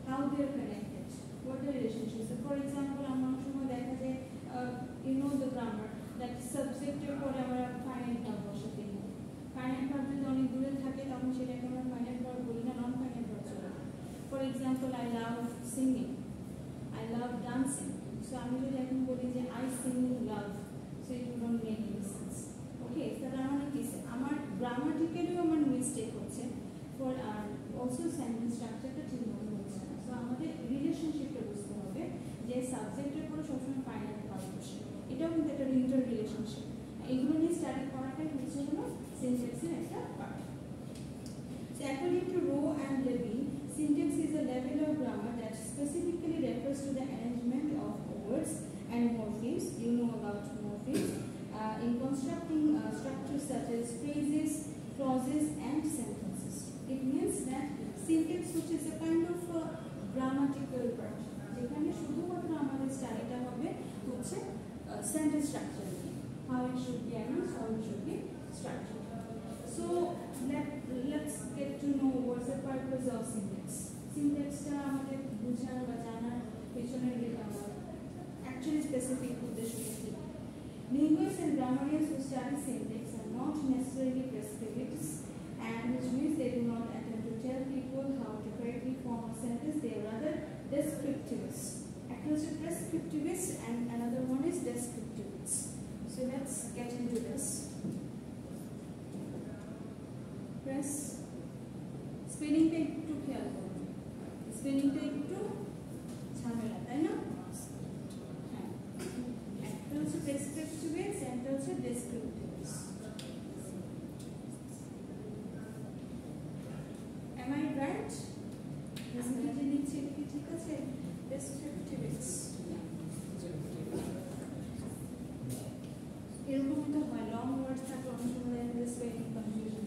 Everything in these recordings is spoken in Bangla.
how they are connected, what the relationship. So for example, among সময় দেখা যায় you know the grammar that subjective পরে আমরা finite verb বসাতে হয়। finite verb যদি অনেক দূরে থাকে তখন সেটাকে আমরা finite verb বলি না, non finite verb চলে। For example, I love singing, I love dancing. So আমি যদি এখন বলি যে I sing love, so it will not make any sense. Okay, তাহলে মানে কি আমার গ্রামাটিক্যালিও আমার মিস্টেক হচ্ছে, for also sentence স্ট্রাকচারটা ঠিক মতো হচ্ছে না। সো আমাদের রিলেশনশিপটা বুঝতে হবে যে সাবজেক্টের পরে সবসময় ফাইনাল ভার্ব বসে, এটাও কিন্তু একটা ইন্টার রিলেশনশিপ। এগুলো নিয়ে স্টাডি করাটাই হচ্ছে হলো সিনট্যাক্সের একটা part. So according to Rowe and Levy, syntax is a level of grammar that specifically refers to the arrangement of words and morphemes. You know about morphemes in constructing structures such as phrases, clauses, and sentences. It means that syntax, which is a kind of grammatical part, যেখানে শুধুমাত্র আমাদের স্টাডিটা হবে হচ্ছে sentence structure, how it should be arranged, how it should be structured. So let's get to know what's the purpose of syntax. Syntaxটা আমাদের বোঝার বা জানার পেছনের actually specific উদ্দেশ্য কি? Linguists and grammarians who study syntax are not necessarily prescriptivists, and which means they do not attempt to tell people how to correctly form a sentence. They are rather descriptivists. Actually, prescriptivists and another one is descriptivists. So let's get into this. স্পেলিংটা একটু খেয়াল করুন, স্পেলিংটা একটু ঝামেলা, তাই না? হ্যাঁ, একটা হচ্ছে প্রেসক্রিপটিভস, একটা হচ্ছে ডেসক্রিপটিভস। Am I right? যে লিখছি কি ঠিক আছে? ডেসক্রিপটিভস এরকম তো হয়, লং ওয়ার্ডস থাকে অনেক সময় স্পেলিং কনফিউশন,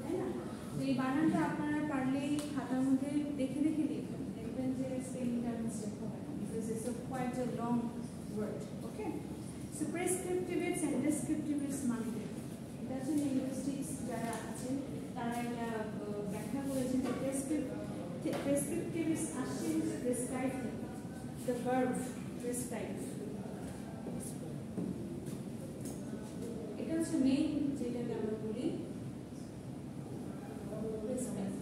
তাই না? তো এই বানানটা আপনারা পারলেই খাতার মধ্যে দেখে দেখে লিখবেন, দেখবেন যে স্পেলিংটা মিস্টেক হবে না, because it's quite a long word. Okay, so prescriptives and descriptives মানে এটা হচ্ছে লিঙ্গুইস্টিক্স যারা আছেন তারা এটা ব্যাখ্যা করেছেন যে প্রেসক্রিপটিভস আসছে প্রেসক্রাইব থেকে, দ্য ভার্ব প্রেসক্রাইব, এটা হচ্ছে মেইন যেটাকে আমরা বলি প্রেসক্রাইব।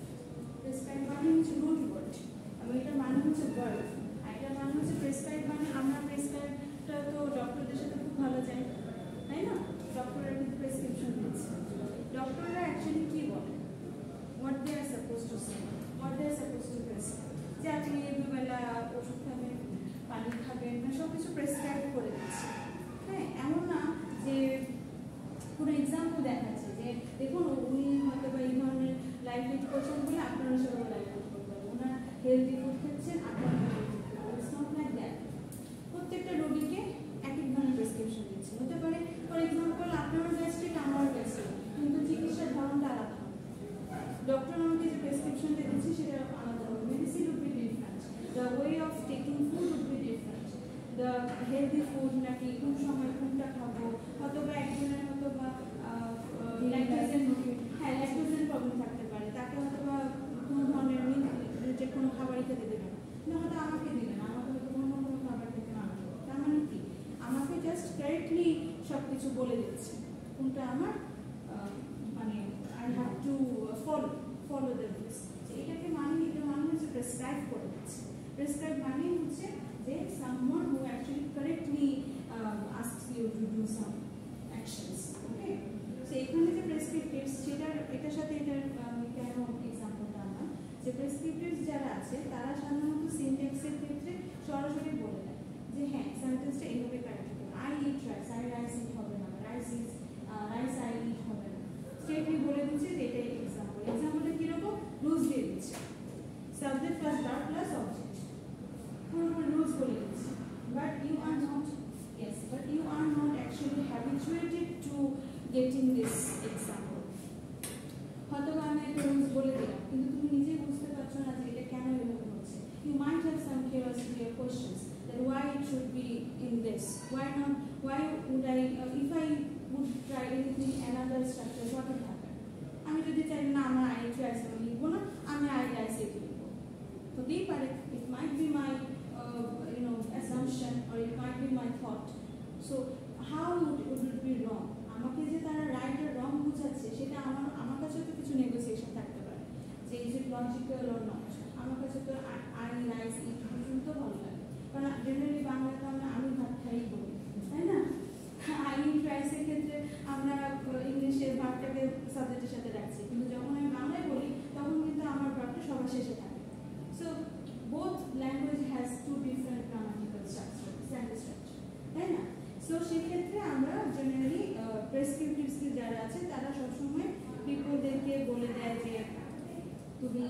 প্রেসক্রাইব মানে হচ্ছে রুট ওয়ার্ড, এবং এটার মানে হচ্ছে ভার্ব, আর এটার মানে হচ্ছে প্রেসক্রাইব মানে আমরা প্রেসক্রাইবটা তো ডক্টরদের সাথে খুব ভালো যায়, তাই না? ডক্টররা কিন্তু প্রেসক্রিপশন দিচ্ছে, ডক্টররা অ্যাকচুয়ালি কি বলে, what they are suppose to say, what they are suppose to prescribe, যে আপনি দুবেলা ওষুধ খাবেন, পানি খাবেন, সব কিছু প্রেসক্রাইব করে দিচ্ছে। হ্যাঁ, এমন না যে কোনো এক্সাম্পল দেখাচ্ছে যে দেখুন উনি হয়তো বা এই ধরনের লাইফ লিড করছেন বলে আপনারা সেভাবে লাইফ লিড করতে পারবেন, ওনার হেলদি ফুড খাচ্ছেন আপনারা হেলদি ফুড খাবেন, ইটস নট লাইক দ্যাট। প্রত্যেকটা রোগীকে এক এক ধরনের প্রেসক্রিপশন দিচ্ছে, হতে পারে ফর এক্সাম্পল আপনারও গ্যাস্ট্রিক আমারও গ্যাস্ট্রিক, কিন্তু চিকিৎসার ধরনটা আলাদা, ডক্টর আমাকে যে প্রেসক্রিপশনটা দিচ্ছে সেটা আলাদা হবে, medicine would be different, the way of taking food would be different, the healthy food নাকি কোন সময় কোনটা খাবো, হয়তো বা একজনের হয়তো বা ল্যাকটোজেন প্রবলেম থাকতে পারে, তাকে হয়তো বা কোনো ধরনের যে কোনো খাবারই খেতে দেবেন না, হয়তো আমাকে দিবেন, আমাকে হয়তো কোনো কোনো খাবার খেতে না হবে। তার মানে কি, আমাকে জাস্ট কারেক্টলি সব কিছু বলে দিচ্ছে কোনটা আমার মানে I have to follow the rules. এটাকে এটা মানে হচ্ছে প্রেসক্রাইব করে দিচ্ছে। প্রেসক্রাইব মানে হচ্ছে যে someone who actually correctly asks you to do some actions. Okay, so এখানে যে প্রেসক্রিপটিভস এটার সাথে এটার কেন এক্সাম্পলটা আনলাম, যে প্রেসক্রিপটিভস যারা আছে তারা সাধারণত সিনট্যাক্সের ক্ষেত্রে সরাসরি বলে দেয় যে হ্যাঁ সেন্টেন্সটা এইভাবে কারেক্ট হবে, I eat rice, I rice eat হবে না, রাইস আই ইট হবে না, স্ট্রেটলি বলে দিচ্ছে যে এটাই এক্সাম্পল। এক্সাম্পলটা কিরকম, রুলস দিয়ে দিচ্ছে, subject plus verb plus object, পুরোপুরি রুলস বলে দিচ্ছে, but you are not actually habituated to getting this example. হয়তো আমি একটা রুলস বলে দিলাম কিন্তু তুমি নিজেই বুঝতে পারছো না যে এটা কেন এরকম হচ্ছে। You might have some curiosity or questions that why it should be in this, why would I if I would try anything another structure, what would happen? আমি যদি চাই না আমার আই ট্রাইস লিখবো না, আমি আই রাইস লিখবো, তো হতেই পারে, it might be my assumption or it might be my thought. So how would it be wrong? আমাকে যে তারা রাইট আর রং বুঝাচ্ছে সেটা আমার কাছে তো কিছু নেগোসিয়েশন থাকতে পারে যে is it logical or not. আমার কাছে তো আই রাইস ইট পর্যন্ত ভালো লাগে, কারণ জেনারেলি বাংলাতে আমরা আমি ভাত খাই বলি, তাই না? আই ইট রাইসের ক্ষেত্রে আমরা ইংলিশের ভাতটাকে সাবজেক্টের সাথে রাখছি, কিন্তু যখন আমি বাংলায় বলি তখন কিন্তু আমার ভাতটা সবার শেষে থাকে। So both language has two different grammatical structure, sentence structure, তাই না? সো সেক্ষেত্রে আমরা জেনারেলি প্রেসক্রিপটিভ স্কিল যারা আছে তারা সবসময় পিপলদেরকে বলে দেয় যে তুমি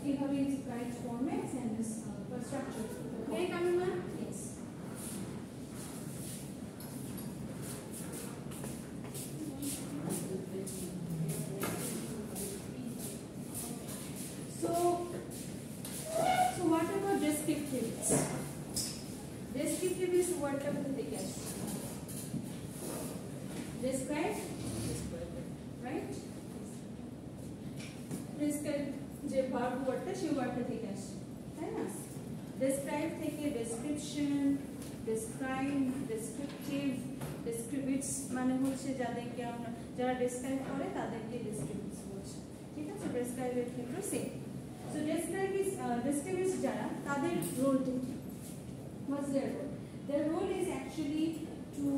এইভাবে রাইট ফর্মে সেন্টেন্স স্ট্রাকচার করবে। এই কারণে না yes So what about descriptives? Descriptive is wordটা কোথা থেকে আসছে? Describe, right? Describe যে verb wordটা সেই wordটা থেকে আসছে, তাই না? Describe থেকে description, describe, descriptive, descriptives মানে হচ্ছে যাদেরকে আমরা যারা describe করে তাদেরকে descriptives বলছে, ঠিক আছে? Describe এর ক্ষেত্রে সেম। So descriptives যারা তাদের রোলটা কি? What's their role? Their role is actually to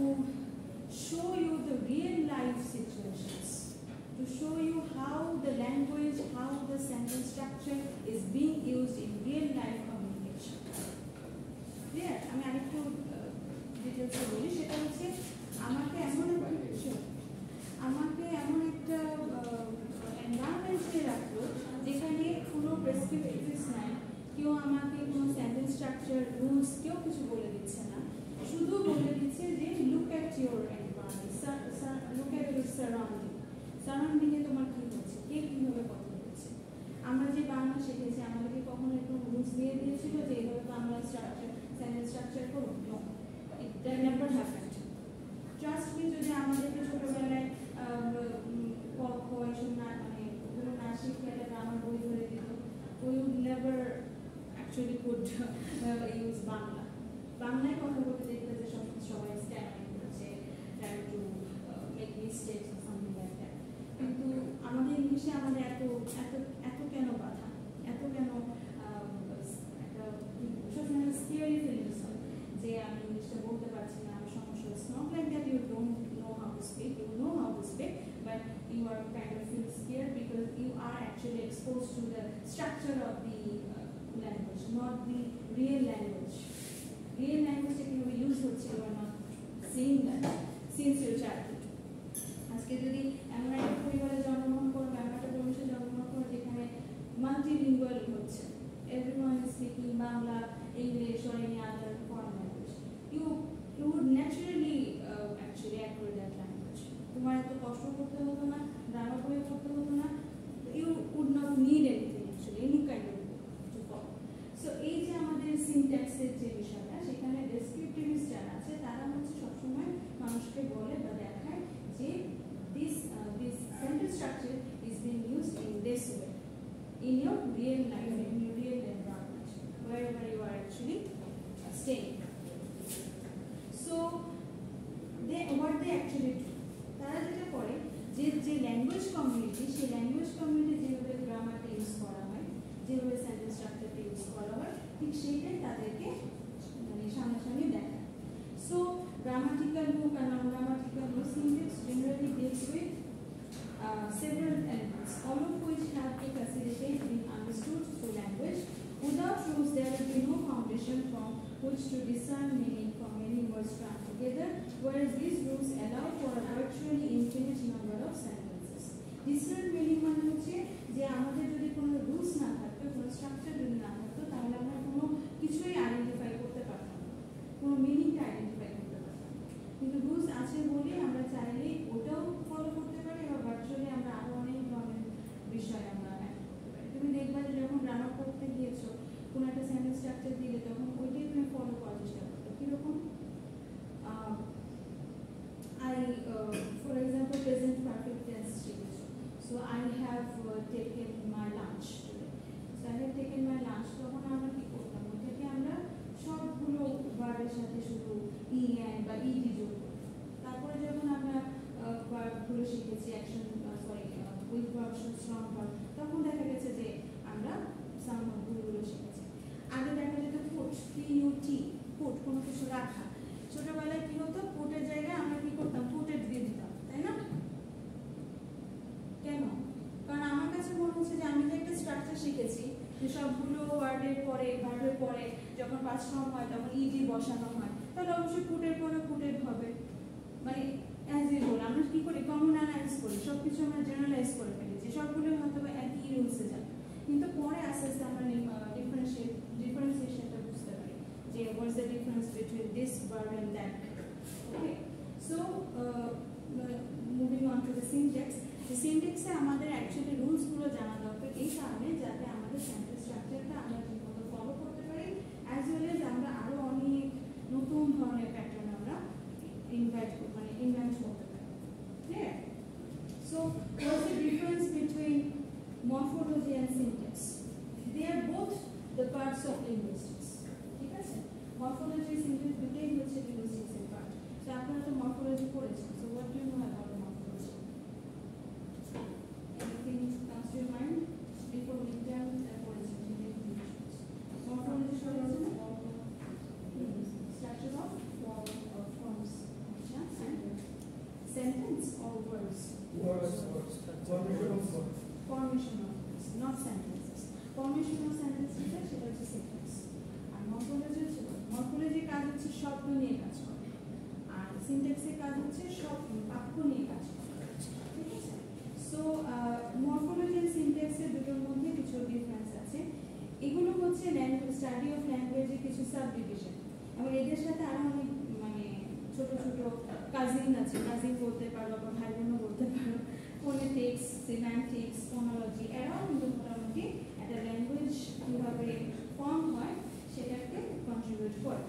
show you the real life situations, to show you how the language, how the sentence structure is being used in real life communication. Clear? আমি আরেকটু ডিটেইলসে বলি, সেটা হচ্ছে আমাকে এমন একটা এনভায়রনমেন্টে রাখলো যেখানে কোনো প্রেসক্রিপটিভস নাই, কেউ আমাকে কোনো সেন্টেন্স স্ট্রাকচার রুলস কেউ কিছু বলে দিচ্ছে না, শুধু বলে দিচ্ছে যে look at your environment, look at your সারাউন্ডিংয়ে তোমার কী হচ্ছে, কে কীভাবে কথা বলছে। আমরা যে বাংলা শিখেছি আমাদেরকে কখনো একটু রুলস দিয়ে দিয়েছিল যে এইভাবে বাংলা সেন্টেন্স স্ট্রাকচার করো? No, it never happened. Trust me, যদি আমাদেরকে ছোটোবেলায় এসব না মানে ওগুলো না শিখে একটা গ্রামার বই ধরে দিত, we would never actually could use Bangla. বাংলায় কথা বলতে দেখতে যে সবাই স্ট্যান্ডিং করছে, try to make mistakes or something like that. কিন্তু আমাদের ইংলিশে আমাদের এত এত এত কেন বাধা, এত কেন একটা সবসময় স্কেয়ারি ফিলিংস হয় যে আমি ইংলিশটা বলতে পারছি না, আমার সমস্যা। It's not like that you don't know how to speak, you know how to speak, but you are kind of feel scared because you are actually exposed to the structure of the language, not the real language. Real language we use হচ্ছে, you are not seeing that since your childhood. আজকে যদি এমন একটা পরিবারে জন্মগ্রহণ করো, এমন একটা পরিবেশে জন্মগ্রহণ করো যেখানে মাল্টিলিঙ্গুয়াল হচ্ছে, everyone is speaking Bangla, English or any other foreign language, you would naturally actually acquire that language. তোমার এত কষ্ট করতে হতো না, গ্রামার বই পড়তে হতো না, you would not need anything actually, any kind of book to follow. So এই যে আমাদের সিনট্যাক্সের যে বিষয়টা, সেখানে ডেসক্রিপটিভিস্ট যারা আছে তারা হচ্ছে সবসময় মানুষকে বলে বা দেখায় যে this sentence structure is being used in this way in your real life, in your real environment, wherever you are actually staying. So what they actually do, তারা যেটা করে যে ল্যাঙ্গুয়েজ কমিউনিটি, সেই ল্যাঙ্গুয়েজ কমিউনিটি যেভাবে গ্রামারটা ইউজ করা হয়, যেভাবে সেন্টেন্স স্ট্রাকচারটা ইউজ করা হয়, ঠিক সেইটাই তাদেরকে মানে সামনাসামনি দেখায়। সো গ্রামাটিক্যাল বুক আর non grammatical book English generally deals with several elements, all of which have to facilitate being understood through language. Without rules, there will be no foundation from which to discern meaning from many words strung together, whereas these rules allow for a virtually infinite number of sentences. Discern meaning মানে হচ্ছে যে আমাদের যদি কোনো রুলস না থাকতো, কোনো স্ট্রাকচার যদি না থাকতো, তাহলে আমরা কোনো কিছুই আইডেন্টিফাই করতে পারতাম না, কোনো মিনিংটা আইডেন্টিফাই করতে পারতাম না। কিন্তু রুলস আছে বলে আমরা চাইলেই ওটাও ফলো করতে পারি, বা ভার্চুয়ালি আমরা আরও অনেক ধরনের বিষয় আমরা অ্যাড করতে পারি। তুমি দেখবা যে যখন গ্রামার করতে গিয়েছো, কোনো একটা সেন্টেন্স স্ট্রাকচার দিলে তখন ওইটাই তুমি ফলো করার চেষ্টা করতে। কীরকম? For example, present perfect tense শিখেছো, so I have taken my lunch today. So I have taken my lunch, তখন আমরা রাখা। ছোটবেলায় কি হতো, পুটের জায়গায় আমরা কি করতাম, পুটের দিয়ে দিতাম, তাই না? কেন? কারণ আমার কাছে মনে হচ্ছে যে আমি যে একটা স্ট্রাকচার শিখেছি, যে সবগুলো ওয়ার্ডের পরে ভার্বের পরে যখন পাস্ট ফর্ম হয় তখন ইডি বসানো হয়, তাহলে অবশ্যই পুটের পরে পুটেড হবে। মানে অ্যাজ ইউজুয়াল আমরা কি করি, কমনালাইজ করি, সবকিছু আমরা জেনারেলাইজ করে ফেলি যে সবগুলো হয়তো একই রুলসে যাবে, কিন্তু পরে আস্তে আস্তে আমরা ডিফারেন্সিয়েশনটা বুঝতে পারি যে what's the difference between this verb and that. Okay, so moving on to the syntax. সিনট্যাক্সে আমাদের অ্যাকচুয়ালি রুলসগুলো জানা দরকার এই কারণে যাতে আমাদের সেন্টেন্স স্ট্রাকচারটা আমরা ঠিকমতো ফলো করতে পারি, অ্যাজ ওয়েল এজ আমরা আরও অনেক নতুন ধরনের প্যাটার্ন আমরা ইনভেন্ট করতে পারি। Clear? So what's the difference between morphology and syntax? They are both the parts of linguistics. ঠিক আছে, মরফোলজি সিনট্যাক্স দুটোই হচ্ছে লিঙ্গুইস্টিক্সের পার্ট। তো আপনারা তো মরফোলজি পড়েছেন, so what do you know about morphology? Anything comes to your mind before we turn for morphology? Structure of forms. Sentence or words? Words. Formation of words, not sentences. Formation of sentences সেটা হচ্ছে sentence। আর morphology হচ্ছে morphology কাজ হচ্ছে শব্দ নিয়ে কাজ করে, আর সিনট্যাক্সের কাজ হচ্ছে সব বাক্য নিয়ে কাজ করে। ঠিক আছে, সো মরফোলজি আর সিনট্যাক্সের দুটোর মধ্যে কিছু ডিফারেন্স আছে। এগুলো হচ্ছে স্টাডি অফ ল্যাঙ্গুয়েজের কিছু সাব ডিভিশন, এবং এদের সাথে আরো অনেক মানে ছোট ছোট কাজিন আছে, কাজিন বলতে পারো বা ভাই বোনও বলতে পারো। ফোনেটিক্স, সিম্যান্টিক্স, ফোনোলজি, এরাও কিন্তু মোটামুটি একটা ল্যাঙ্গুয়েজ কীভাবে ফর্ম হয় সেটাকে কন্ট্রিবিউট করে।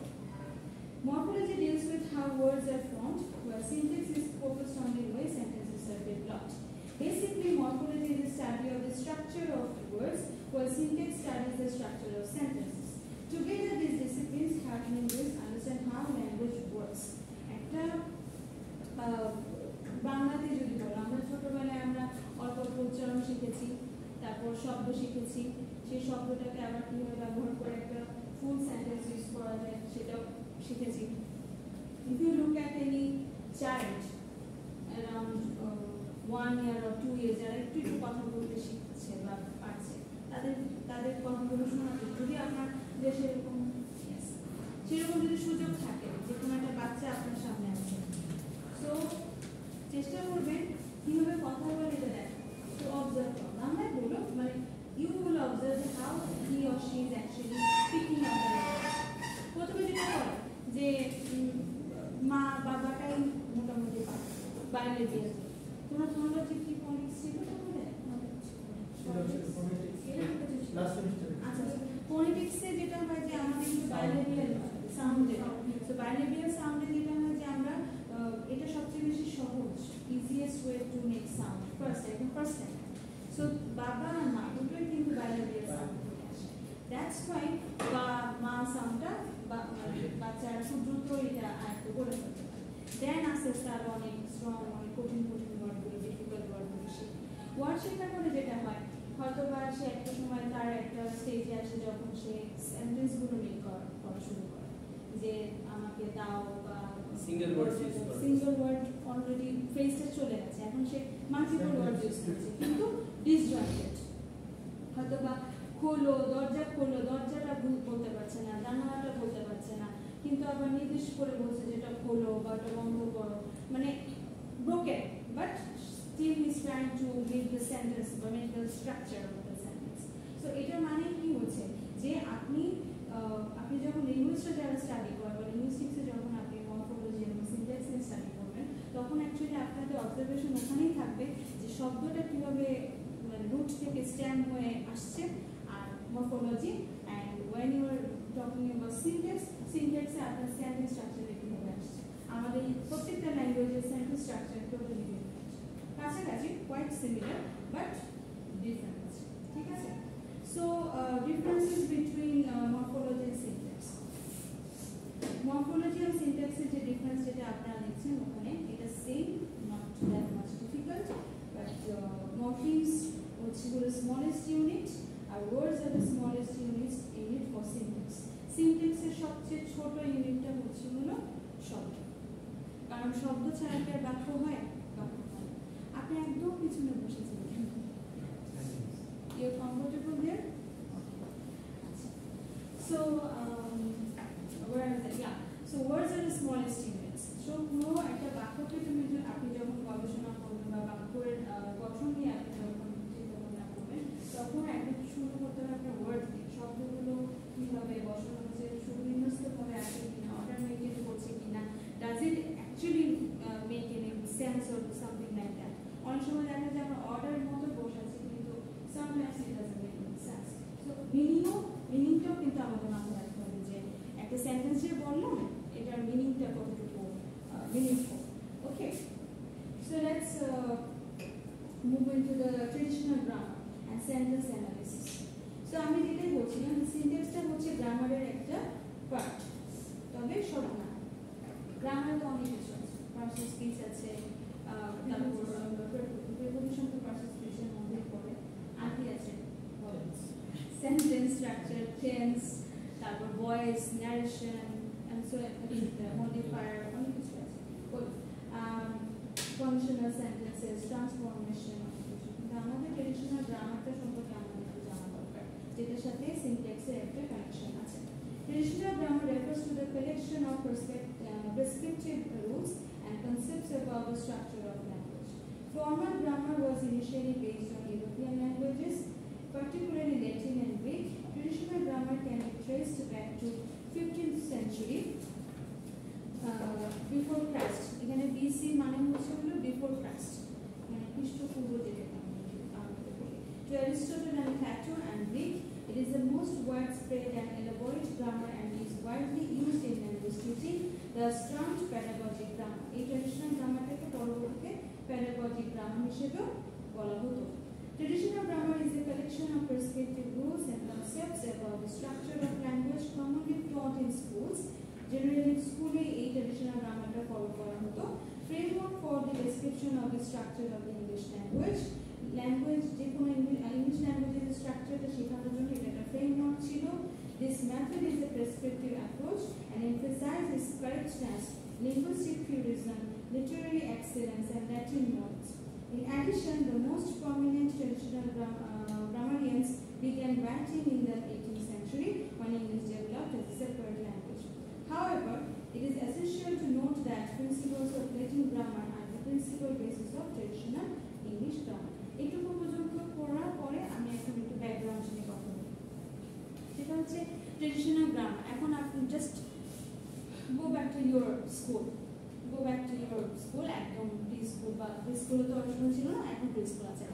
Morphology deals with how words are formed, where syntax is focused on the way sentences are developed. Basically, morphology is a study of the structure of words, while syntax studies the structure of sentences. Together, these disciplines help linguists understand how language works. একটা বাংলাতে যদি বলো, আমরা ছোটবেলায় আমরা অল্প উচ্চারণ শিখেছি, তারপর শব্দ শিখেছি, সেই শব্দটাকে আবার কীভাবে ব্যবহার করে একটা ফুল সেন্টেন্স ইউজ করা যায় সেটাও শিখেছি। If you look at any child around 1 year or 2 years, যারা একটু কথা বলতে শিখছে বা পারছে, তাদের কথাগুলো শোনাতে যদি আপনার দেশে সেরকম যদি সুযোগ থাকে, যে কোনো একটা বাচ্চা আপনার সামনে আছে, তো চেষ্টা করবেন কীভাবে কথা বলে এটা দেখা, তো অবজার্ভ করো। বাংলায় বলো, মানে you will observe how he or she is actually speaking of the language. প্রথমে যেটা করে যে মা বাবাটাই মোটামুটি বাইরে দিয়ে তোমরা ফোনোলজি কি ফোনিক্স ছিল তোমাদের? আচ্ছা, ফোনেটিক্সে যেটা হয় যে আমাদের কিন্তু বাইলেবিয়াল সাউন্ড, যেটা তো বাইলেবিয়াল সাউন্ডে যেটা হয় যে আমরা এটা সবচেয়ে বেশি সহজ, easiest way to make sound first time. So বাবা আর মা দুটোই কিন্তু বাইলেবিয়াল সাউন্ড থেকে আসে। দ্যাটস ওয়াই বা মা সাউন্ডটা বাচ্চারা খুব দ্রুত এটা আয়ত্ত করে ফেলতে পারে। দেন আস্তে আস্তে আরো অনেক স্ট্রং, অনেক কঠিন ওয়ার্ডগুলো, ডিফিকাল্ট ওয়ার্ডগুলো শিখে। ওয়ার্ড শেখার পরে যেটা হয়, হয়তো বা সে একটা সময় তার একটা স্টেজে আসে যখন সে সেন্টেন্সগুলো মেক করা শুরু করে, যে আমাকে দাও, বা সিঙ্গেল ওয়ার্ড অলরেডি ফ্রেজটা চলে গেছে, এখন সে মাল্টিপল ওয়ার্ড ইউজ করছে কিন্তু ডিসজয়েন্টেড। হয়তো বা খোলো, দরজাটা বলতে পারছে না, জানালাটা বলতে পারছে না, কিন্তু আবার নির্দিষ্ট করে বলছে যেটা খোলো বা ওটা বন্ধ করো, মানে broken, but still he is trying to make the sentence or make the structure of the sentence. So এটার মানে কি হচ্ছে যে আপনি যখন লিঙ্গুইস্টে যারা স্টাডি করেন বা লিঙ্গুইস্টিক্সে যখন আপনি মরফোলজি এবং সিনট্যাক্স স্টাডি করবেন, তখন অ্যাকচুয়ালি আপনাদের অবজারভেশন ওখানেই থাকবে যে শব্দটা কীভাবে রুট থেকে স্ট্যাম হয়ে আসছে, আর morphology and when you are talking about সিনট্যাক্সে আপনার সেন্টেন্স স্ট্রাকচার কীভাবে আসছে। আমাদের প্রত্যেকটা ল্যাঙ্গুয়েজের সেন্টেন্স স্ট্রাকচার টোটালি কাছাকাছি, কোয়াইট সিমিলার বাট ডিফারেন্স। ঠিক আছে, so differences between morphology and syntax. Morphology আর সিনট্যাক্সের যে ডিফারেন্স যেটা আপনারা দেখছেন ওখানে, এটা same, not that much difficult, but morphemes হচ্ছে হলো স্মলেস্ট ইউনিট, আর words are the smallest unit for syntax. সিনট্যাক্সের সবচেয়ে ছোট ইউনিটটা হচ্ছে কিছু হলো শব্দ, কারণ শব্দ ছাড়া কি আর বাক্য হয়? বাক্য হয়। আপনি একদম পিছনে বসেছেন, you comfortable there? So, where is it? Yeah. So, words are the smallest units. So, কোনো একটা বাক্যকে তুমি আপনি যখন গবেষণা করবেন বা বাক্যের গঠন নিয়ে আপনি যখন চিন্তা ভাবনা করবেন, তখন একদম শুরু করতে হবে আপনার ওয়ার্ড দিয়ে। শব্দগুলো কীভাবে বসানো হচ্ছে, সুবিন্যস্তভাবে আছে কিনা, অর্ডার মেনটেন করছে কিনা, does it actually make any sense or something like that. অনেক সময় দেখা যায় আমরা অর্ডার মতো বসাচ্ছি, কিন্তু sometimes it doesn't make any sense. So মিনিংটাও কিন্তু আমাদের মাথায় রাখতে হবে যে একটা সেন্টেন্স যে বললাম এটার মিনিংটা কতটুকু meaningful. Okay, so let's move into the traditional grammar and sentence analysis. So আমি যেটাই বলছিলাম, সিনট্যাক্সটা হচ্ছে গ্রামারের একটা পার্ট, তবে সব না। গ্রামার তো অনেক কিছু আছে, পার্সন স্পিচ আছে, তারপর প্রিপোজিশন তো পার্সন স্পিচের মধ্যে পড়ে, আর কি আছে? সেন্টেন্স স্ট্রাকচার, টেন্স, তারপর voice, narration, and so modifier, অনেক কিছু আছে। কন্ডিশনাল সেন্টেন্সেস, ট্রান্সফরমেশন, অনেক কিছু। কিন্তু আমাদের ট্রেডিশনাল গ্রামারটা সম্পর্কে আমাদের একটু জানা দরকার, যেটার সাথে সিনট্যাক্সের একটা কানেকশন আছে। Traditional grammar refers to the collection of prescriptive rules and concepts about the structure of language. Formal grammar was initially based on European languages, particularly Latin and Greek. Traditional grammar can be traced back to 15th century before Christ. এখানে BC মানে হচ্ছে হলো before Christ, মানে খ্রিস্টপূর্ব যেটাকে আমরা বলি। To Aristotle and Plato and Greek, it is the most widespread and elaborate grammar and is widely used in language teaching, thus termed pedagogic grammar. এই ট্রেডিশনাল গ্রামারটাকে পরবর্তীতে pedagogic grammar হিসেবেও বলা হতো। Traditional grammar is a collection of prescriptive rules and concepts about the structure of language commonly taught in schools. Generally, schools এই traditional grammar follow করা হতো। Framework for the description of the structure of the English language. Language যে কোনো English language স্ট্রাকচারটা শেখানোর জন্য এটা একটা ফ্রেমওয়ার্ক ছিল। This method is a prescriptive approach and emphasizes correctness, linguistic purism, literary excellence, and Latin notes. In addition, the most prominent traditional grammarians began writing in the 18th century when English developed as a separate language. However, it is essential to note that principles of Latin grammar are the principal basis of traditional English grammar. এটুকু পর্যন্ত পড়ার পরে আমি এখন একটু ব্যাকগ্রাউন্ড নিয়ে কথা বলি, যেটা হচ্ছে ট্রেডিশনাল গ্রামার। এখন আপনি just go back to your school, একদম প্রি স্কুল বা প্রি স্কুলে তো অনেক সময় ছিল না, এখন প্রি স্কুল আছে।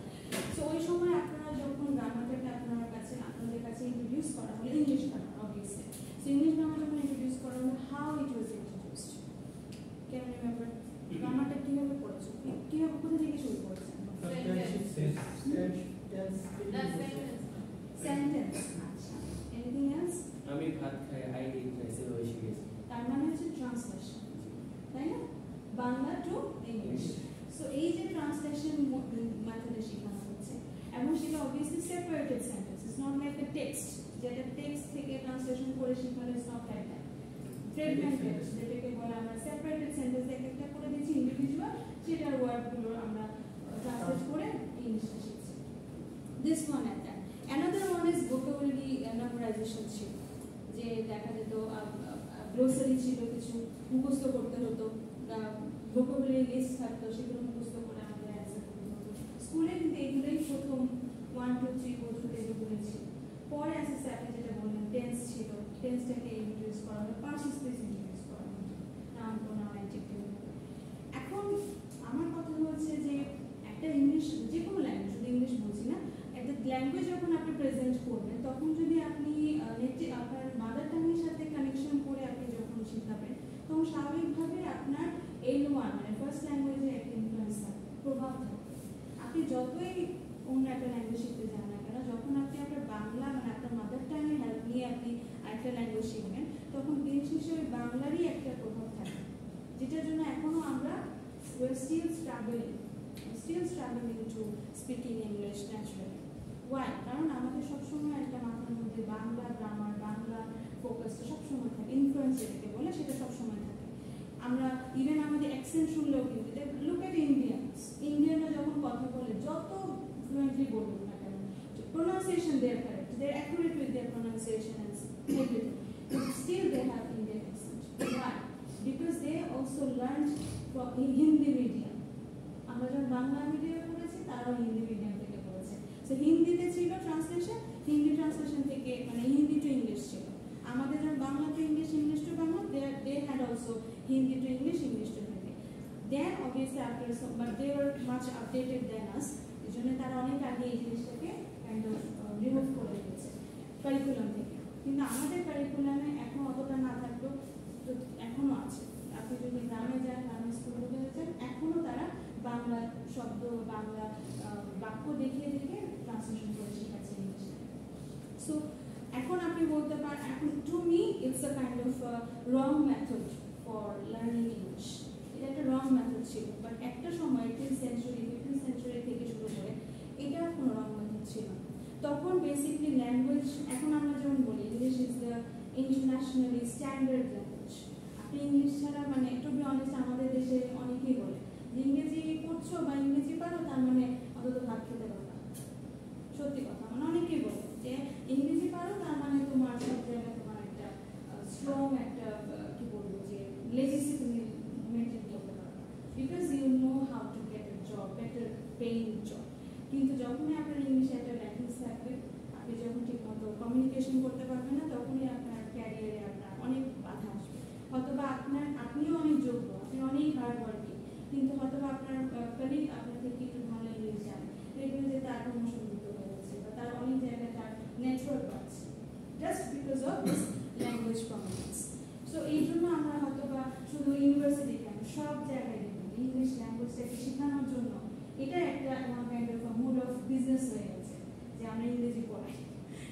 সো ওই সময় আপনারা যখন গ্রামারটাকে আপনাদের কাছে ইন্ট্রোডিউস করা হলো, English grammar obviously, so English grammar যখন ইন্ট্রোডিউস করা হলো, how it was introduced, can you remember? গ্রামারটা কিভাবে পড়েছো, কিভাবে, কোথা থেকে শুরু করেছেন? সেন্টেন্স। আচ্ছা, এনিথিং এলস? আমি ভাত খাই, আই ডিড রাইসের ওই শিখেছি। তার মানে হচ্ছে ট্রান্সলেশন, তাই না? Bangla to English. সো এই যে ট্রান্সলেশন মেথডে শেখানো হচ্ছে, এবং সেটা obviously separated sentence, it's not like a text, যেটা টেক্সট থেকে ট্রান্সলেশন করে শেখানো, ইটস নট লাইক দ্যাট। ফ্রেগমেন্টেড, যেটাকে বলে আমরা সেপারেটেড সেন্টেন্স, একটা করে দিচ্ছি ইন্ডিভিজুয়াল, সেটার ওয়ার্ডগুলো আমরা ট্রান্সলেট করে ইংলিশে শিখছি। This one at that. Another one is vocabulary memorisation ছিল, যে দেখা যেত গ্লোসারি ছিল, কিছু মুখস্থ করতে হতো, ভোকাবুলারি লিস্ট থাকতো, সেগুলো মুখস্থ করে আমাদের অ্যান্সার করতে হতো। স্কুলে কিন্তু এইগুলোই প্রথম 1 2 3 পর্যন্ত এগুলো ছিল। পরে আস্তে আস্তে আপনি যেটা বললেন টেন্স ছিল, টেন্সটাকে ইন্ট্রোডিউস করা হলো, পার্সন স্পিচ ইন্ট্রোডিউস করা হলো, নাউন প্রোনাউন অ্যাডজেক্টিভ। এখন আমার কথা হচ্ছে যে একটা ইংলিশ, যে কোনো ল্যাঙ্গুয়েজ, শুধু ইংলিশ বলছি না, একটা ল্যাঙ্গুয়েজ যখন আপনি প্রেজেন্ট করবেন, তখন যদি আপনি আপনার মাদার টাঙ্গের সাথে কানেকশন করে আপনি যখন শেখাবেন, তখন স্বাভাবিকভাবে আপনার L1 মানে ফার্স্ট ল্যাঙ্গুয়েজে একটা ইনফ্লুয়েন্স থাকবে, প্রভাব থাকবে। আপনি যতই অন্য একটা ল্যাঙ্গুয়েজ শিখতে যান না কেন, যখন আপনি আপনার বাংলা মানে আপনার মাদার টাঙ্গের হেল্প নিয়ে আপনি আরেকটা ল্যাঙ্গুয়েজ শিখবেন, তখন দিন শেষে ওই বাংলারই একটা প্রভাব থাকবে, যেটার জন্য এখনো আমরা still struggling to speak in English naturally. Why? কারণ আমাদের সবসময় একটা মাথার মধ্যে বাংলা গ্রামার, বাংলা ফোকাসটা সবসময় থাকে, ইনফ্লুয়েন্স যেটাকে বলে সেটা সবসময় আমরা ইভেন আমাদের অ্যাকসেন্ট শুনলেও কিন্তু লুক এট ইন্ডিয়ানরা যখন কথা বলে যত ফ্লুয়েন্টলি বলুন না কেন, pronunciation they are correct, they are accurate with their pronunciation and everything, but still they have Indian accent. Why? Because they also learned from Hindi medium. আমরা যখন বাংলা মিডিয়ামে পড়েছি তারাও হিন্দি মিডিয়াম থেকে পড়েছে। সো হিন্দিতে ছিল ট্রান্সলেশন, হিন্দি ট্রান্সলেশন থেকে মানে হিন্দি টু ইংলিশ ছিল। আমাদের যখন Bangla to English, English to Bangla, they had also Hindi to English, English to Hindi. Then obviously after some, but they were much updated than us. এই জন্য তারা অনেক আগে এই জিনিসটাকে কাইন্ড অফ রিমুভ করে দিয়েছে কারিকুলাম থেকে। কিন্তু আমাদের কারিকুলামে এখন অতটা না থাকলেও এখনো আছে। আপনি যদি গ্রামে যান, গ্রামের স্কুলগুলোতে যান, এখনো তারা বাংলা শব্দ, বাংলা বাক্য দেখিয়ে দেখে ট্রান্সলেশন করে শেখাচ্ছে ইংলিশে। সো এখন আপনি বলতে পারেন, এখন to me it's a kind of wrong method for learning English. এটা একটা রং মেথড ছিল, বাট একটা সময় 18th সেঞ্চুরি, 15th সেঞ্চুরি থেকে শুরু করে এটা কোনো রং মেথড ছিল না। তখন বেসিকলি ল্যাঙ্গুয়েজ, এখন আমরা যেমন বলি English is the internationally standard language. আপনি ইংলিশ ছাড়া মানে টু বি অনেস্ট আমাদের দেশে অনেকেই বলে যে ইংরেজি পড়ছো বা ইংরেজি পারো তার মানে অন্তত ভাত খেতে পারো। সত্যি কথা, মানে অনেকেই বলে যে ইংরেজি পারো তার মানে তোমার সব জায়গায় তোমার একটা স্ট্রং একটা কি বলবো যে লেজিসি তুমি মেনটেন করতে পারো, because you know how to get a job, better paying job. কিন্তু যখনই আপনার ইংলিশে একটা ল্যাঙ্গুয়েজ থাকবে, আপনি যখন ঠিক মতো কমিউনিকেশন করতে পারবেন না, তখনই আপনার ক্যারিয়ারে আপনার অনেক বাধা আসবে। হয়তোবা আপনিও অনেক যোগ্য, আপনি অনেক হার্ড ওয়ার্কিং, কিন্তু হয়তোবা আপনার কলিগ আপনার থেকে একটু ভালো ইংলিশ জানে, দেখবেন যে তার প্রমোশন দিতে হয়েছে বা তার অনেক জায়গায় তার নেটওয়ার্ক আছে, just because of this language prominence. So এই জন্য আমরা হয়তোবা শুধু ইউনিভার্সিটি কেন, সব জায়গায় দেখবেন ইংলিশ ল্যাঙ্গুয়েজটাকে শেখানোর জন্য এটা একটা kind of mood of business হয়ে গেছে যে আমরা ইংরেজি পড়াই,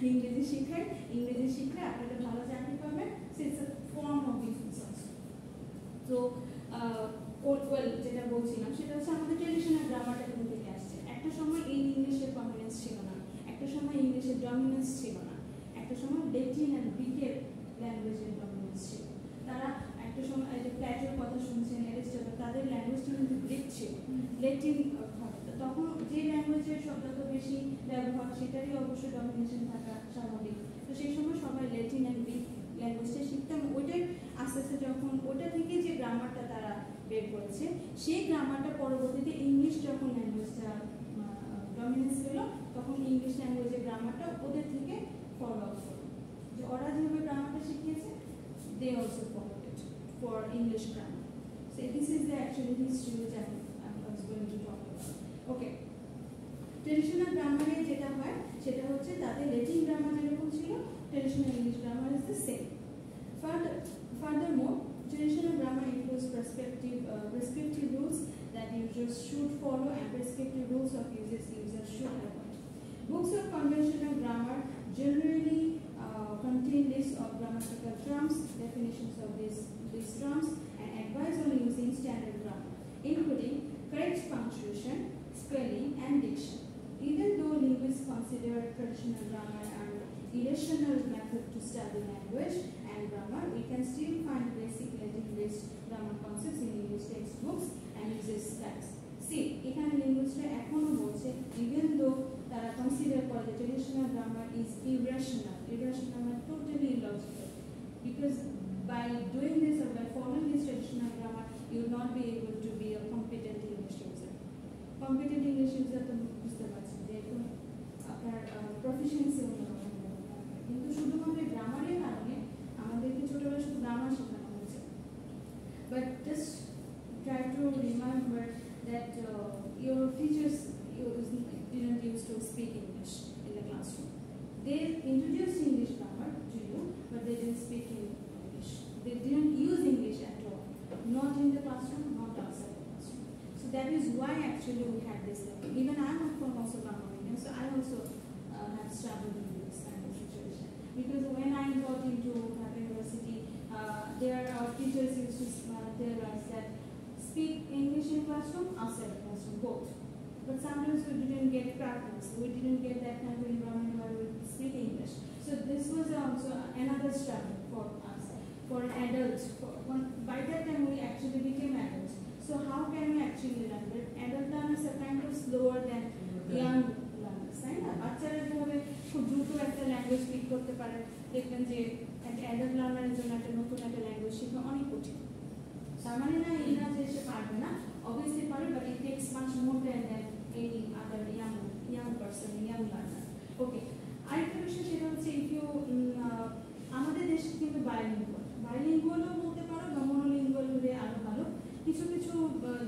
ইংরেজি শিখাই, ইংরেজি শিখলে আপনি একটা ভালো চাকরি পাবেন। So it's a form of business also. তো ওয়েল যেটা বলছিলাম সেটা হচ্ছে আমাদের ট্রেডিশনাল গ্রামারটা কোথা থেকে আসছে। একটা সময় এই ইংলিশের প্রমিনেন্স ছিল না, একটা সময় ইংলিশের ডমিনেন্স ছিল না, একটা সময় ল্যাটিন অ্যান্ড গ্রিকের ল্যাঙ্গুয়েজের ডমিনেন্স ছিল। তারা একটা সময় এই যে প্ল্যাটোর কথা শুনছেন, অ্যারিস্টটল, তাদের ল্যাঙ্গুয়েজটা কিন্তু গ্রিক ছিল, ল্যাটিন তখন যে ল্যাঙ্গুয়েজের শব্দ তো বেশি ব্যবহার, সেটারই অবশ্যই ডমিনেশন থাকা স্বাভাবিক। তো সেই সময় সবাই ল্যাটিন অ্যান্ড গ্রিক ল্যাঙ্গুয়েজটা শিখতাম। ওইটাই আস্তে আস্তে যখন ওটা থেকে যে গ্রামারটা তারা বের করেছে, সেই গ্রামারটা পরবর্তীতে ইংলিশ যখন ল্যাঙ্গুয়েজটা ডমিনেন্স পেল, তখন ইংলিশ ল্যাঙ্গুয়েজের গ্রামারটা ওদের থেকে ফলো আপ করলো। যে ওরা যেভাবে গ্রামারটা শিখিয়েছে, they also followed it for English grammar. So this is the actually history which I was going to talk about. Okay, traditional গ্রামারে যেটা হয় সেটা হচ্ছে তাদের ল্যাটিন গ্রামার যেরকম ছিল, traditional English grammar is the same. Furthermore, traditional grammar includes prescriptive rules that users should follow and prescriptive rules of users should avoid. Books of conventional grammar generally contain lists of grammatical terms, definitions of these terms, and advice on using standard grammar, including correct punctuation, spelling, and diction. Even though linguists consider traditional grammar an irrational method to study language and grammar, we can still find basic Latin-based grammar concepts in English textbooks and uses tags. See, এখানে linguists এখনো বলছে even though তারা consider করে the traditional grammar is irrational and totally illogical, because by doing this or by following this traditional grammar, you will not be able to be a competent English user. Competent English user তো বুঝতে পারছেন যে এখন আপনার প্রফিশিয়েন্সি অন্যরকম, কিন্তু শুধুমাত্র গ্রামারের কারণে আমাদেরকে ছোটবেলায় শুধু গ্রামার শেখানো হয়েছে। But just try to remember that your teachers didn't used to speak English in the classroom. They introduced English grammar to you, but they didn't speak in English. They didn't use English at all, not in the classroom, not outside the classroom. So that is why actually we had this level. Even I am from also Bangladesh, so I also have struggled with this kind of situation. Because when I got into Dhaka University, there our teachers used to tell us that speak English in classroom, outside the classroom, both. But sometimes we didn't get practice. We didn't get that kind of environment where we speak English. So this was also another struggle for us. for adults. By that time we actually became adults. So how can we actually learn? That adult learners are kind of slower than young learners, তাই না? বাচ্চারা যেভাবে খুব দ্রুত একটা ল্যাঙ্গুয়েজ স্পিক করতে পারে, দেখবেন যে একটা অ্যাডাল্ট লার্নারের জন্য একটা নতুন একটা ল্যাঙ্গুয়েজ শেখা অনেক কঠিন। তার মানে না এই না যে সে পারবে না, অবভিয়াসলি পারবে, but it takes much more time than any other young person, young learner. Okay, আরেকটা বিষয় সেটা হচ্ছে ইফ ইউ আমাদের দেশে কিন্তু বাইলিঙ্গুয়ালও বলতে পারো বা মনোলিঙ্গুয়াল হলে আরো ভালো। কিছু কিছু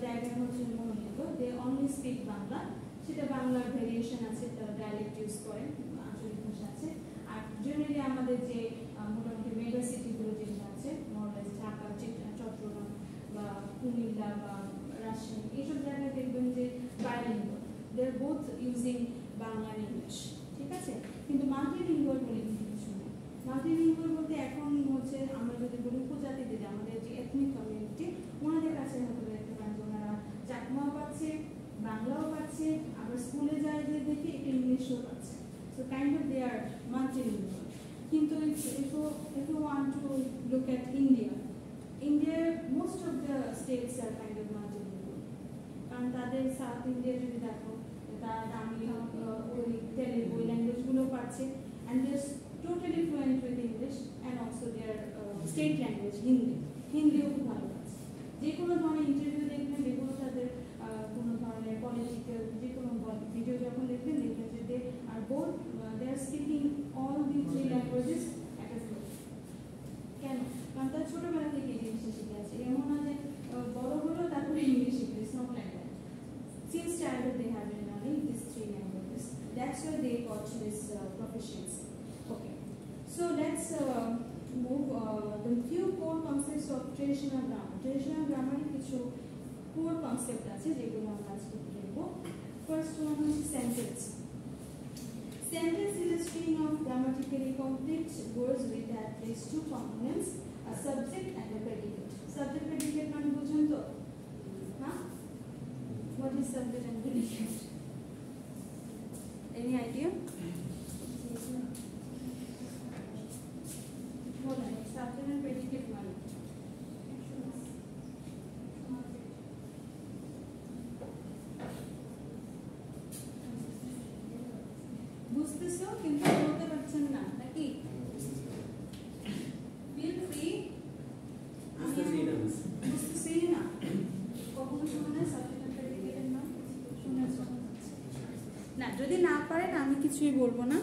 জায়গায় হচ্ছে মনোলিঙ্গুয়াল, দে অনলি স্পিক বাংলা, সেটা বাংলার ভেরিয়েশন আছে, তারা ডায়ালেক্ট ইউজ করে, আঞ্চলিক ভাষা আছে। আর জেনারেলি আমাদের যে মোটামুটি মেগা সিটিগুলো যেগুলো আছে, নর্মাল ঢাকা, চট্টগ্রাম বা কুমিল্লা বা রাজশাহী, এইসব জায়গায় দেখবেন যে bilingual, they are both using Bangla R English, ঠিক আছে? কিন্তু মাল্টিলিঙ্গুয়াল বলে কিন্তু কিছু নেই। মাল্টিলিঙ্গুয়াল বলতে এখন হচ্ছে আমরা যদি বলি উপজাতিদের, আমাদের যে এথনিক কমিউনিটি, ওনাদের কাছে হয়তো দেখতে পারেন যে ওনারা চাকমাও পাচ্ছে, বাংলাও পাচ্ছে, আবার স্কুলে যায় যে দেখি একটু ইংলিশও পাচ্ছে। So kind of they are multilingual. কিন্তু if you want to look at India, most of the states are kind of multilingual. কারণ তাদের সাউথ ইন্ডিয়া যদি দেখো, তারা তামিল, তেলেগু ল্যাঙ্গুয়েজগুলো পাচ্ছে, and they are totally fluent with English and also their state language হিন্দিও খুব ভালো পাচ্ছে। যে কোনো ধরনের ইন্টারভিউ দেখবেন, যেগুলো তাদের কোনো ধরনের পলিটিক্যাল যে কোনো ভিডিও যখন দেখবেন যে they are both they are speaking all the three languages at a flow. কেন? কারণ তার ছোটবেলা থেকে এই জিনিসটা শিখে আছে, এমন না যে বড় হলো তারপরে ইংলিশ শিখবে, it's not like that. Since childhood they have been learning these three languages. That's why they got this proficiency. Okay, so let's move the few core concepts of traditional grammar. Traditional grammar কিছু core concept আছে যেগুলো আমরা আজকে দেখব। First one is sentence. Sentence is a string of grammatically complete words with at least two components, a subject and a predicate. Subject predicate মানে বুঝুন তো? হ্যাঁ? What is subject and predicate? Any idea? Hold on. Subject and predicate মানে বুঝতেছো কিন্তু বলতে পারছেন না নাকি? Feel free. বুঝতেছি না কখনো শুনে সাবজেক্ট এন্ড প্রেডিকেটের নাম শুনেছো না? যদি না পারেন আমি কিছুই বলবো না,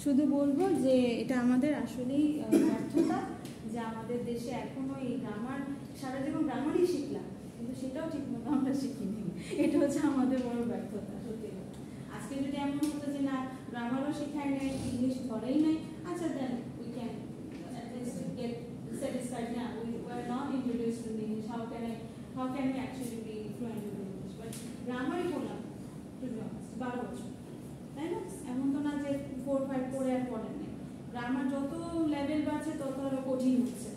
শুধু বলবো যে এটা আমাদের আসলেই ব্যর্থতা যে আমাদের দেশে এখনো এই গ্রামার, সারা জীবন গ্রামারই শিখলাম কিন্তু সেটাও ঠিক মতো আমরা শিখিনি। এটা হচ্ছে আমাদের বড় ব্যর্থতা। সত্যি আজকে যদি এমন হতো যে না গ্রামারও শেখায় নাই, ইংলিশ ধরেই নাই, আচ্ছা then we can at least get satisfied. Now we were not introduced to English, how can we actually be fluent in English? But গ্রামারই পড়লাম to be honest 12 বছর, তাই না? এমন তো না যে 4-5 পড়ে আর পড়েন নাই। গ্রামার যত লেভেল বাড়ছে তত আরো কঠিন হচ্ছে,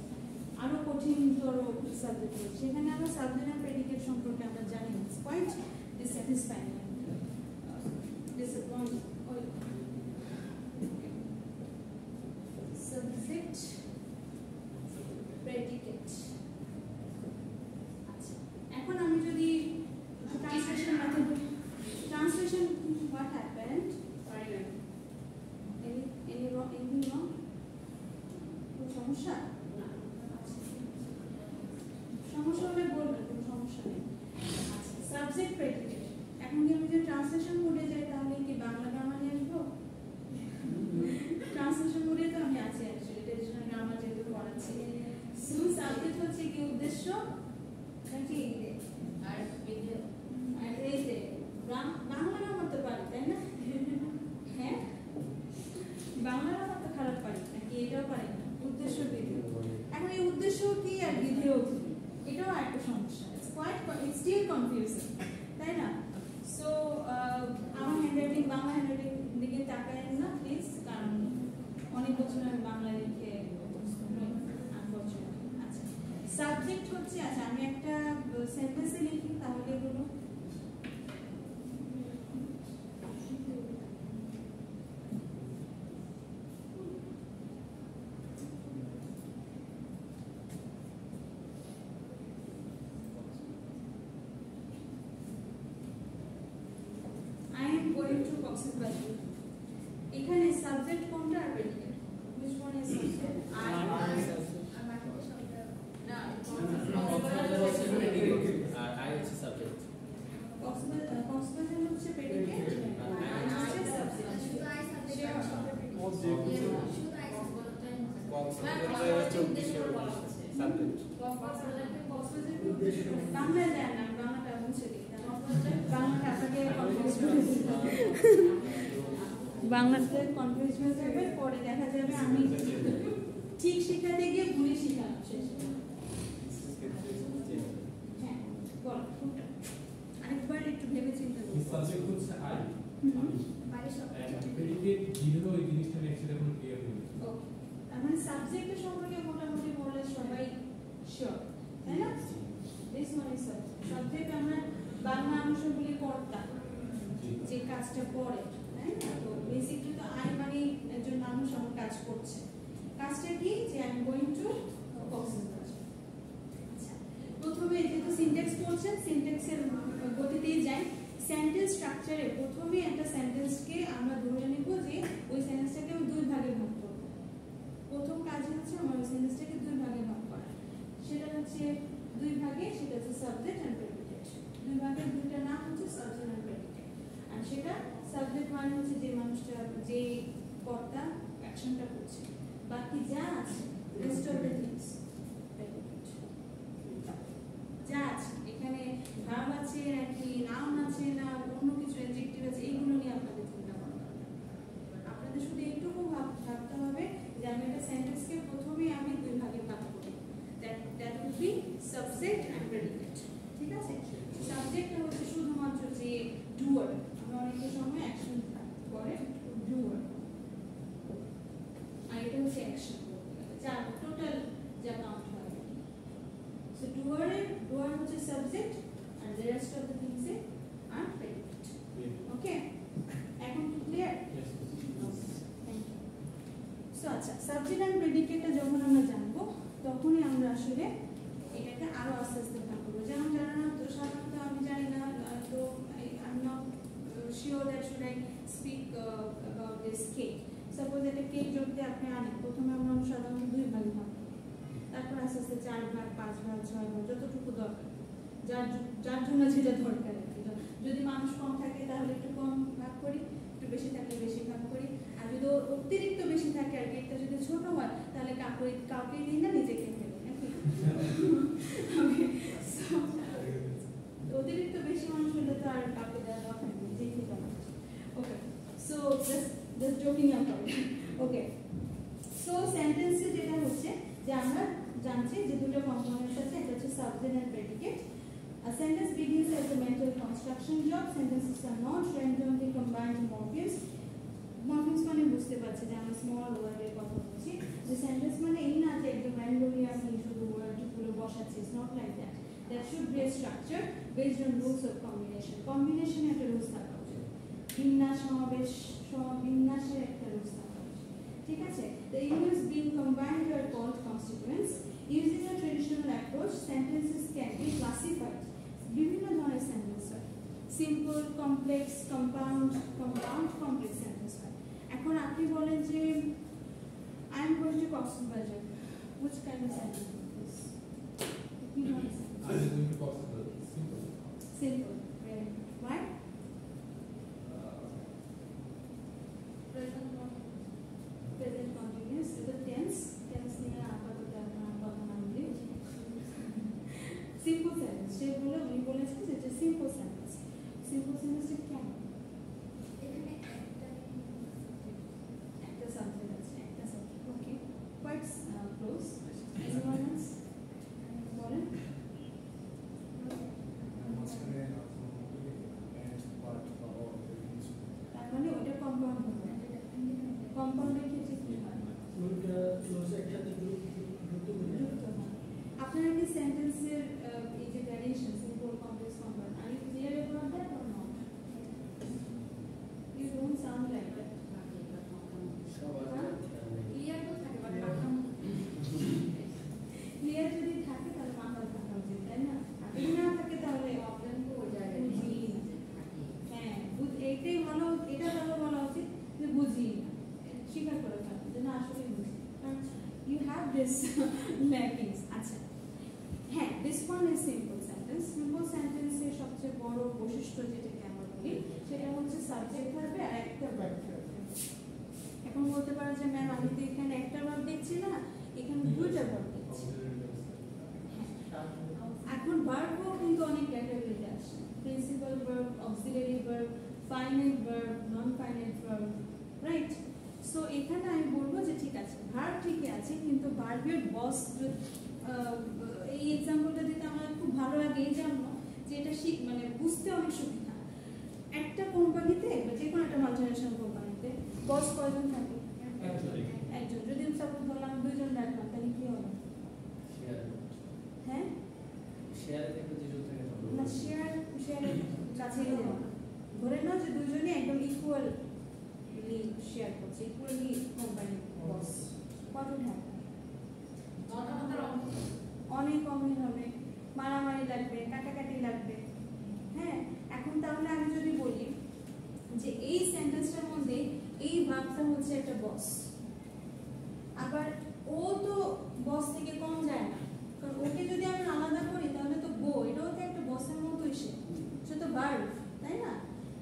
আরো কঠিনতর সাবজেক্ট হচ্ছে। সেখানে আমরা সাবজেক্ট আর প্রেডিকেট সম্পর্কে আমরা জানি না, it's quite dissatisfying, disappointing. Subject, predicate. আচ্ছা, এখন আমি যদি translation method, translation what happened? Anything wrong? কোনো সমস্যা? না, সমস্যা হলে বলবেন, কোনো সমস্যা নেই। আচ্ছা, সাবজেক্ট প্রেডিকেট। এখন কি আমি যদি ট্রান্সলেশন মোডে যাই তাহলে কি বাংলা গ্রামার নিয়ে আসবো? ট্রান্সলেশন মোডে তো আমি আছি অ্যাকচুয়ালি, ট্রেডিশনাল গ্রামার যেহেতু পড়াচ্ছি। সো সাবজেক্ট হচ্ছে কি উদ্দেশ্য নাকি আর বিধেয়, আর এই যে বাংলা গ্রামার তো পারি তাই না? হ্যাঁ, বাংলা গ্রামার তো খারাপ পারি নাকি? এটাও পারি না, উদ্দেশ্য বিধেয়। এখন এই উদ্দেশ্য কি আর বিধেয় কি, এটাও একটা সমস্যা। It's quite, it's still confusing, তাই না? সো আমার হ্যান্ডরাইটিং, বাংলা হ্যান্ডরাইটিং দিকে তাকায়েন না প্লিজ, কারণ অনেক বছর আমি বাংলা লিখে আনফরচুনেটলি। আচ্ছা, সাবজেক্ট হচ্ছে, আচ্ছা আমি একটা সেন্টেন্সে লিখি তাহলে এগুলো কক্সবাজার। এখানে সাবজেক্ট কোনটা আর predicate? which one is subject? না, কক্সবাজার হচ্ছে predicate আর I হচ্ছে subject। কক্সবাজার হচ্ছে প্রেডিকেট আর I হচ্ছে সাবজেক্ট। বাংলা যায় না, বাংলাটা মুছে দিই, বাংলাটা আপনাকে বাংলাতে কনফিউজ হয়ে যাবে, পরে দেখা যাবে আমি ঠিক শেখাতে গিয়ে ভুলে শেখানো শেষ। হ্যাঁ বল কোনটা আরেকবার একটু ভেবে চিন্তা করুন। সাবজেক্ট হচ্ছে আই প্রেডিকেট জিরো এই জিনিসটা নেক্সট এখন ক্লিয়ার হয়ে গেছে। ওকে, তার মানে সাবজেক্টের সম্পর্কে মোটামুটি বলে সবাই শিওর, তাই না? This one is subject. আমরা বাংলা অংশ বলি কর্তা, যে কাজটা করে, তাই না? তো বেসিকলি তো আই মানে একজন মানুষ আমার কাজ করছে, কাজটা কি যে I am going to Cox's Bazar. আচ্ছা, প্রথমে যেহেতু সিনট্যাক্স পড়ছেন, সিনট্যাক্সের গতিতেই যাই। সেন্টেন্স স্ট্রাকচারে প্রথমে একটা সেন্টেন্সকে আমরা ধরে নেব যে ওই সেন্টেন্সটাকে আমি দুই ভাগে ভাগ করব। প্রথম কাজ হচ্ছে আমার ওই সেন্টেন্সটাকে দুই ভাগে ভাগ করা, সেটা হচ্ছে দুই ভাগে, সেটা হচ্ছে সাবজেক্ট এন্ড প্রেডিকেট। দুই ভাগের দুইটা নাম হচ্ছে সাবজেক্ট এন্ড প্রেডিকেট। আর সেটা সাবজেক্ট মানে হচ্ছে যে মানুষটা, যে কর্তা অ্যাকশনটা করছে, বাকি যা আছে rest of the things predicate. যা আছে এখানে ভার্ব আছে নাকি নাউন আছে না অন্য কিছু অ্যাডজেক্টিভ আছে, এইগুলো নিয়ে আপনাদের চিন্তা করা দরকার। আপনাদের শুধু এইটুকু ভাবতে হবে যে আমি একটা সেন্টেন্সকে প্রথমে আমি দুই ভাগে ভাগ করি, that will be subject and predicate. ঠিক আছে? সাবজেক্টটা হচ্ছে শুধুমাত্র যে ডুয়ার, আমরা অনেক সময় অ্যাকশন করে ডুয়ার, আর এটা হচ্ছে অ্যাকশন, যা টোটাল যা কাউন্ট হয়। So doer হচ্ছে subject and the rest of the things are predicate. Okay? এখন কি clear? Yes. Thank you. So আচ্ছা, সাবজেক্ট এন্ড প্রেডিকেটটা যখন আমরা জানবো তখনই আমরা আসলে এটাকে আরো আস্তে আস্তে ভাগ করবো। যেমন জানা না তো সাধারণত আমি জানি না, তো I'm not sure that should I speak about this cake. Suppose একটা কেক যদি আপনি আনেন, প্রথমে আমরা সাধারণত দুই ভাগে ভাগ করি, তারপর আস্তে আস্তে 4 ভাগ, 5 ভাগ, 6 ভাগ, যতটুকু দরকার, যার জন্য যেটা দরকার আর কি। যদি মানুষ কম থাকে তাহলে একটু কম ভাগ করি, একটু বেশি থাকলে বেশি ভাগ করি, আর যদি অতিরিক্ত বেশি থাকে আর কেকটা যদি ছোট হয় তাহলে কাউকে দিই না, নিজেকে ফেলি নাকি। অতিরিক্ত বেশি মানুষ হলে তো আর কাউকে দেওয়া দরকার নেই, নিজেই খেতে হবে। Okay, so just joking about. Okay, so সেন্টেন্সে যেটা হচ্ছে যে আমরা জানছি যে দুটো কম্পোনেন্ট আছে, একটা হচ্ছে subject and predicate. A sentence begins as a mental construction job. Sentences are not randomly combined morphemes. Morphemes মানে বুঝতে পারছি যে আমরা স্মল ওয়ার্ডের কথা বলছি। যে সেন্টেন্স মানে এই না যে একদম randomly আপনি শুধু ওয়ার্ডগুলো বসাচ্ছি, it's not like that. There should be a structure based on rules of combination. Combination একটা রুলস থাকা উচিত, বিন্যাসের একটা রুলস থাকা উচিত। ঠিক আছে? The units being combined are called constituents. Using a traditional approach, sentences can be classified. বিভিন্ন ধরনের সেন্টেন্স হয়, simple, complex, compound, complex sentence হয়। এখন আপনি বলেন যে I am going to Cox's Bazar, which kind of sentence is this? কি ধরনের sentence? I am going to Kocsibajar. Simple. Simple. Very good. Why? Present continuous. Is it tense? Tense নিয়ে আপাতত আপনার কথা না বলি। Simple sentence. সে বলে উনি বলেছেন যে এটা সিম্পল সেন্টেন্স। সিম্পল সেন্টেন্সটা কেমন? এখানে একটা সাবজেক্ট আছে, একটা সাবজেক্ট। ওকে, কোয়াইট ক্লোজ। Anyone else? বলেন। তার মানে ওটা কম্পাউন্ড হবে। কম্পাউন্ডের ক্ষেত্রে কি হয়? আপনারা কি সেন্টেন্সের এই যে variation, simple, complex, compound, are you clear about that or not? is lacking. আচ্ছা হ্যাঁ, this one is simple sentence. Simple sentence এর সবচেয়ে বড় বৈশিষ্ট্য যেটাকে আমরা বলি সেটা হচ্ছে সাবজেক্ট থাকবে আর একটা ভার্ব থাকবে। এখন বলতে পারো যে ম্যাম আমি তো এখানে একটা ভার্ব দেখছি না, এখানে দুইটা ভার্ব দেখছি। এখন ভার্বও কিন্তু অনেক ক্যাটাগরিতে আসে, principal verb, auxiliary verb, finite verb, non finite verb, right? So এখানে আমি বলবো যে ঠিক আছে ভার্ব ঠিকই আছে, কিন্তু ভার্বের বস এই এক্সাম্পলটা দিতে আমার খুব ভালো লাগে এই জন্য যে এটা মানে বুঝতে অনেক সুবিধা। একটা কোম্পানিতে বা যে কোনো একটা মাল্টিন্যাশনাল কোম্পানিতে বস কয়জন থাকে? একজন। যদি সাপোজ বললাম দুইজন রাখলাম তাহলে কি হবে? হ্যাঁ, না শেয়ারের কাছে ধরে নাও যে দুজনই একদম ইকুয়ালি শেয়ার করছে, ইকুয়ালি কোম্পানি বস, কত থাকে? অনেক কমই হবে, মারামারি লাগবে, কাটাকাটি লাগবে। হ্যাঁ, এখন তাহলে আমি যদি বলি যে এই সেন্টেন্সটার মধ্যে এই ভার্বটা হচ্ছে একটা বস, আবার ও তো বস থেকে কম যায় না, কারণ ওকে যদি আমি আলাদা করি তাহলে তো গো, এটাও তো একটা বসের মতোই, সে তো ভার্ব, তাই না?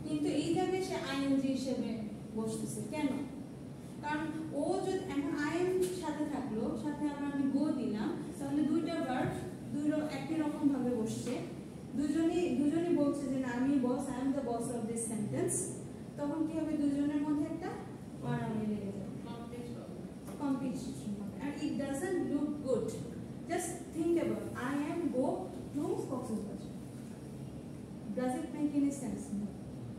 কিন্তু এই জায়গায় সে আইএনজি হিসেবে বসতেছে কেন? কারণ ও যদি এখন আইএন সাথে থাকলো, সাথে আবার আমি গো দিলাম, তাহলে দুইটা ভার্ব একই রকম ভাবে বসছে, দুজনই বলছে যে না আমি boss, I am the boss of this sentence. তখন কি হবে? দুজনের মধ্যে একটা মারামারি লেগে যাবে, competition হবে, and it doesn't look good. Just think about I am go to Coxsbazar. Does it make any sense?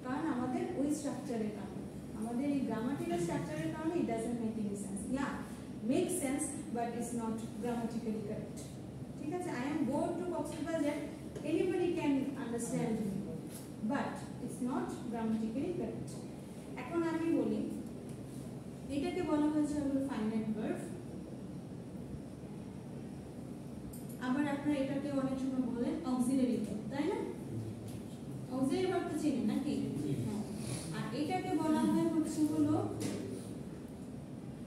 কারণ আমাদের ওই স্ট্রাকচারের কারণে, আমাদের এই গ্রামাটিক্যাল স্ট্রাকচারের কারণে it doesn't make any sense. Yeah, makes sense but it's not grammatically correct. ঠিক আছে, I am go to Coxsbazar, anybody can understand me, but it's not grammatically correct. এখন আমি বলি এটাকে বলা হয়েছে হলো ফাইনাইট ভার্ব, আবার আপনারা এটাকে অনেক সময় বলেন অক্সিলারি ভার্ব, তাই না? অক্সিলারি ভার্ব তো চিনেন নাকি? আর এটাকে বলা হয় হচ্ছে হলো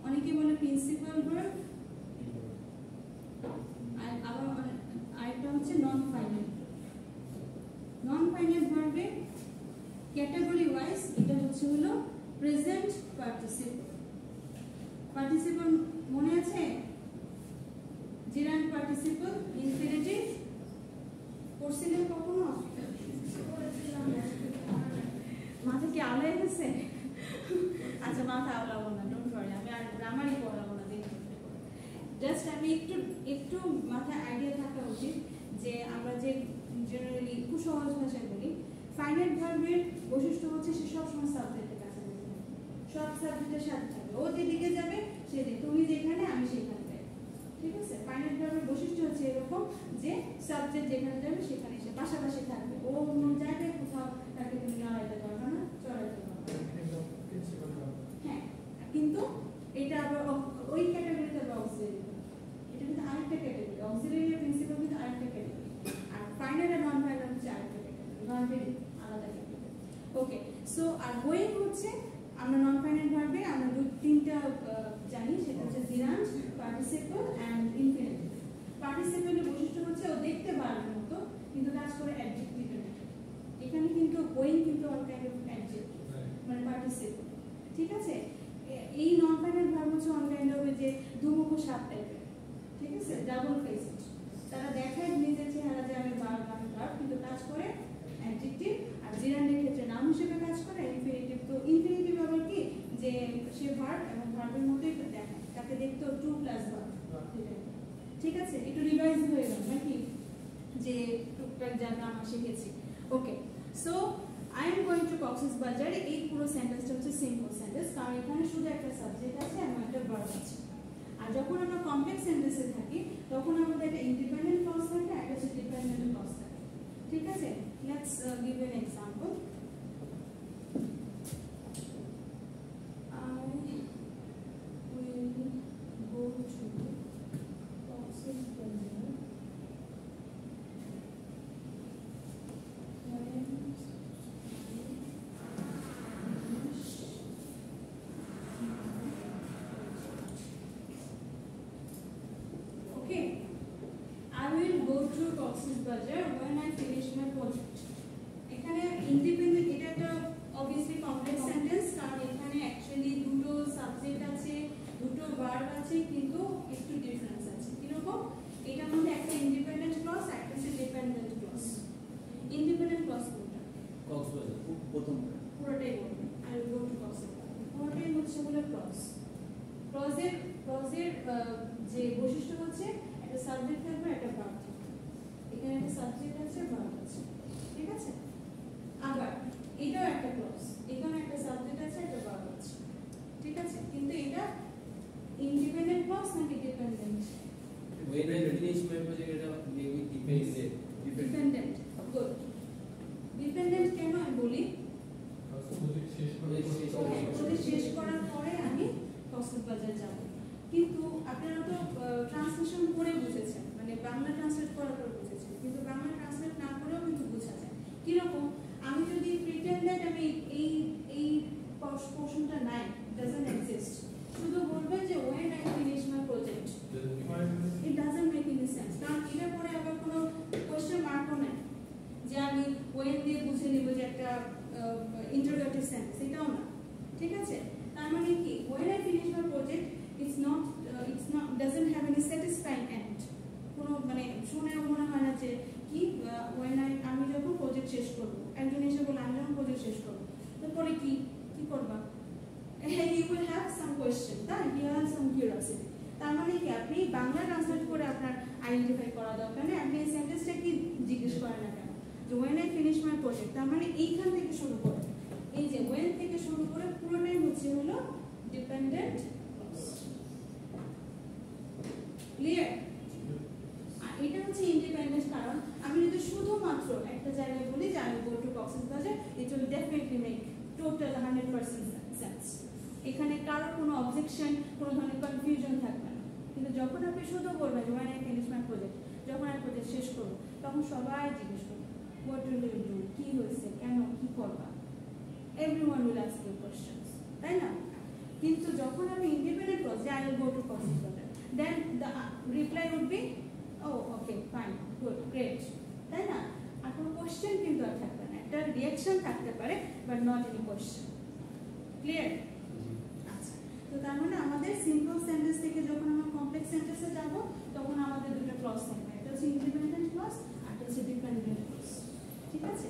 অনেকে বলে প্রিন্সিপাল ভার্ব, আর আবার আরেকটা হচ্ছে নন ফাইনাইট। নন ফাইনাইট ভার্বে ক্যাটাগরি ওয়াইজ এটা হচ্ছে হলো প্রেজেন্ট পার্টিসিপল। পার্টিসিপল মনে আছে? জিরান্ড পার্টিসিপল, ইনফিনিটিভ পড়ছিলেন কখনো? মাথা কি আওলাই গেছে? আচ্ছা, মাথা আওলাবো না, ডোন্ট ওয়ারি, আমি আর গ্রামারই পড়াবো না, দেখতে জাস্ট আমি একটু মাথায় আইডিয়া থাকা উচিত যে আমরা যে জেনারেলি খুব সহজ ভাষায় বলি ফাইনাইট ভার্বের বৈশিষ্ট্য হচ্ছে সে সবসময় সাবজেক্টের কাছে যাবে, সব সাবজেক্টের সাথে থাকবে, ও যেদিকে যাবে সেদিকে, তুমি যেখানে আমি সেখানে, ঠিক আছে? ফাইনাইট ভার্বের বৈশিষ্ট্য হচ্ছে এরকম যে সাবজেক্ট যেখানে যাবে সেখানে সে পাশাপাশি থাকবে, ও অন্য জায়গায় কোথাও তাকে তুমি নড়াইতে পারবে না, চড়াইতে পারবে না। হ্যাঁ, কিন্তু এটা আবার ওই ক্যাটাগরিতে আবার অক্সিলারি, এটা কিন্তু আরেকটা ক্যাটাগরি, অক্সিলারি আর প্রিন্সিপাল কিন্তু আরেকটা ক্যাটাগরি, আর ফাইনাল আর নন ফাইনাল হচ্ছে আরেকটা ক্যাটাগরি, ভার্বের আলাদা category. Okay, so are going হচ্ছে আমরা নন ফাইনাল ভার্বে আমরা তিনটা জানি, সেটা হচ্ছে জিরান্ড, পার্টিসিপল এন্ড ইনফিনিটিভ। পার্টিসিপলের বৈশিষ্ট্য হচ্ছে ও দেখতে ভার্বের মতো কিন্তু কাজ করে অ্যাডজেক্টিভের মতো। এখানে কিন্তু গোয়িং কিন্তু অল কাইন্ড অফ অ্যাডজেক্টিভ, মানে পার্টিসিপল, ঠিক আছে? এই নন ফাইনাল ভার্ব হচ্ছে অল কাইন্ড অফ যে দুমুখ সাপ টাইপের, ঠিক আছে? ডাবল ফেসড, তারা দেখায় নিজের চেহারা যে আমি ভার্ব, কিন্তু কাজ করে অ্যাডজেক্টিভ। আর জিরান্ডের ক্ষেত্রে নাম হিসেবে কাজ করে ইনফিনিটিভ। তো ইনফিনিটিভ আবার কি যে সে ভার্ব এবং ভার্বের মতোই দেখায়, তাকে দেখতে 2 প্লাস ভার্ব, ঠিক আছে? একটু রিভাইজ হয়ে গেল নাকি যে টুকটাক যা গ্রামার শিখেছি। Okay, so I am going to Cox's Bazar, এই পুরো সেন্টেন্সটা হচ্ছে সিম্পল সেন্টেন্স, কারণ এখানে শুধু একটা সাবজেক্ট আছে এবং একটা ভার্ব আছে। আর যখন আমরা কমপ্লেক্স সেন্টেন্সে থাকি তখন আমাদের একটা ইন্ডিপেন্ডেন্ট ক্লজ থাকে, একটা হচ্ছে ডিপেন্ডেন্ট ক্লজ থাকে, ঠিক আছে? Let's give an example. to Cox's Bazar when I finish my project. এখানে ইন্ডিপেন্ডেন্ট এটা একটা obviously complex sentence কারণ এখানে অ্যাকচুয়ালি দুটো সাবজেক্ট আছে, দুটো ভার্ব আছে, কিন্তু একটু ডিফারেন্স আছে। কিরকম? এটার মধ্যে একটা ইন্ডিপেন্ডেন্ট ক্লজ, একটা হচ্ছে ডিপেন্ডেন্ট ক্লজ। ইন্ডিপেন্ডেন্ট ক্লজ কোনটা? কক্সবাজার প্রথমটা। পুরোটাই বলবেন। আর গো টু কক্সের পুরোটাই হচ্ছে হলো ক্লজ। ক্লজের যে বৈশিষ্ট্য হচ্ছে একটা সাবজেক্ট থাকবে, একটা ভার্ব থাকবে। এখানে একটা সাবজেক্ট আছে, ভার্ব আছে, ঠিক আছে? আবার এটাও একটা ক্লজ, এখানে একটা সাবজেক্ট আছে, একটা ভার্ব আছে, ঠিক আছে? কিন্তু এটা ইন্ডিপেন্ডেন্ট ক্লজ নাকি dependent? when I finish my project এটা maybe dependent dependent. Good. Dependent কেন আমি বলি? প্রজেক্ট শেষ করার পর প্রজেক্ট শেষ করার পরে আমি কক্সবাজার যাব। কিন্তু আপনারা তো ট্রান্সলেশন করে বুঝেছেন, মানে বাংলা ট্রান্সলেট করার পর বুঝেছেন, কিন্তু বাংলা ট্রান্সলেট না করেও কিন্তু বোঝা যায়। কিরকম? আমি যদি প্রিটেন্ড দ্যাট আমি এই পোর্শনটা নাই, ডাজন্ট এক্সিস্ট, শুধু বলবেন যে when I finish my project, it doesn't make any sense, কারণ এর পরে আবার কোনো কোশ্চেন মার্কও নাই যে আমি when দিয়ে বুঝে নিব যে একটা ইন্টারোগেটিভ সেন্টেন্স, এটাও না, ঠিক আছে? তার মানে কি when I finish my project it's not doesn't have any satisfying end, কোনো মানে শুনে মনে হয় না যে কি when আমি যখন প্রজেক্ট শেষ করব, একজন এসে বলে আমি যখন প্রজেক্ট শেষ করব, তারপরে কি করবা? you will have some question, তাই you will have some curiosity। তার মানে কি আপনি বাংলা ট্রান্সলেট করে আপনার আইডেন্টিফাই করা দরকার নেই, আপনি এই সেন্টেন্সটা কি জিজ্ঞেস করেন না কেন যে when I finish my project, তার মানে এইখান থেকে শুরু করে এই যে when থেকে শুরু করে পুরোটাই হচ্ছে হলো ডিপেন্ডেন্ট ক্লিয়ার। আর এটা হচ্ছে ইন্ডিপেন্ডেন্ট, কারণ আমি যদি শুধুমাত্র একটা জায়গায় বলি যে আমি go to Cox's Bazar, it will definitely make total 100% sense. এখানে কারোর কোনো অবজেকশন, কোনো ধরনের কনফিউশন থাকবে না। কিন্তু যখন আপনি শুধু বলবেন when I finish my project, যখন আমি প্রজেক্ট শেষ করব, তখন সবাই জিজ্ঞেস করবে what will you do, কি হয়েছে, কেন, কি করবা, everyone will ask you questions, তাই না? কিন্তু যখন আমি independent clause I will go to Cox's Bazar, then the reply would be oh okay fine good great, তাই না? আর কোনো কোশ্চেন কিন্তু আর থাকবে না, একটা রিঅ্যাকশন থাকতে পারে but not any question. Clear? আচ্ছা, তো তার মানে আমাদের সিম্পল সেন্টেন্স থেকে যখন আমরা কমপ্লেক্স সেন্টেন্সে যাব, তখন আমাদের দুটো ক্লজ থাকবে, একটা হচ্ছে ইন্ডিপেন্ডেন্ট ক্লজ আর একটা হচ্ছে ডিপেন্ডেন্ট ক্লজ, ঠিক আছে?